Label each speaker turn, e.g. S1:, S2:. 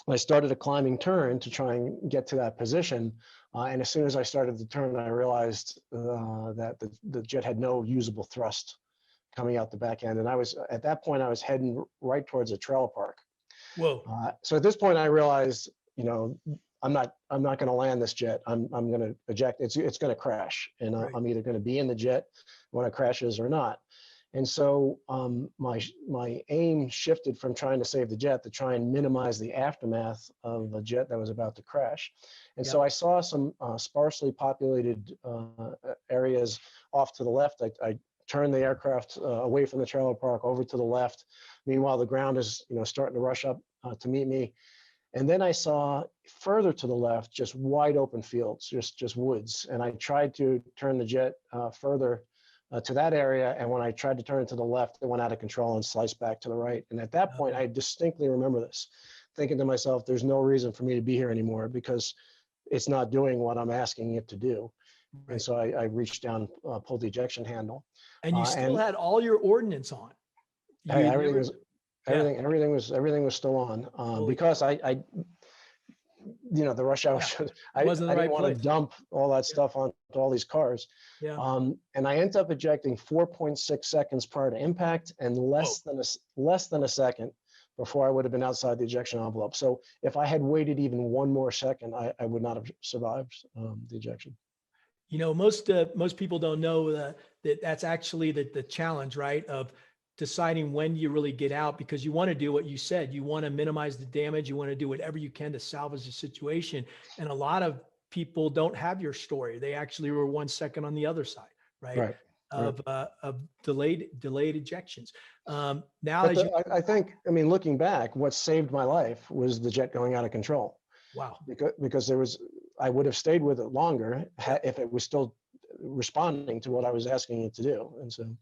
S1: I started a climbing turn to try and get to that position. And as soon as I started the turn, I realized that the jet had no usable thrust coming out the back end. And at that point, I was heading right towards a trailer park.
S2: Whoa.
S1: So at this point, I realized, I'm not going to land this jet. I'm going to eject. It's going to crash, and
S2: Right.
S1: I'm either going to be in the jet when it crashes or not. And so my aim shifted from trying to save the jet to try and minimize the aftermath of a jet that was about to crash. And so I saw some sparsely populated areas off to the left. I turned the aircraft away from the trailer park over to the left. Meanwhile, the ground is starting to rush up to meet me. And then I saw further to the left, just wide open fields, just woods. And I tried to turn the jet further to that area. And when I tried to turn it to the left, it went out of control and sliced back to the right. And at that point, I distinctly remember this, thinking to myself, there's no reason for me to be here anymore because it's not doing what I'm asking it to do. Right. And so I reached down, pulled the ejection handle.
S2: And you still had all your ordnance on.
S1: Everything was still on because I the rush hour, I didn't want to dump all that stuff onto all these cars.
S2: Yeah.
S1: And I ended up ejecting 4.6 seconds prior to impact and less than a second before I would have been outside the ejection envelope. So if I had waited even one more second, I would not have survived the ejection.
S2: Most people don't know that that's actually the challenge, right? Of deciding when you really get out, because you want to do what you said. You want to minimize the damage. You want to do whatever you can to salvage the situation. And a lot of people don't have your story. They actually were 1 second on the other side, right? Of delayed ejections.
S1: I think, looking back, what saved my life was the jet going out of control.
S2: Wow.
S1: Because I would have stayed with it longer if it was still responding to what I was asking it to do. And so.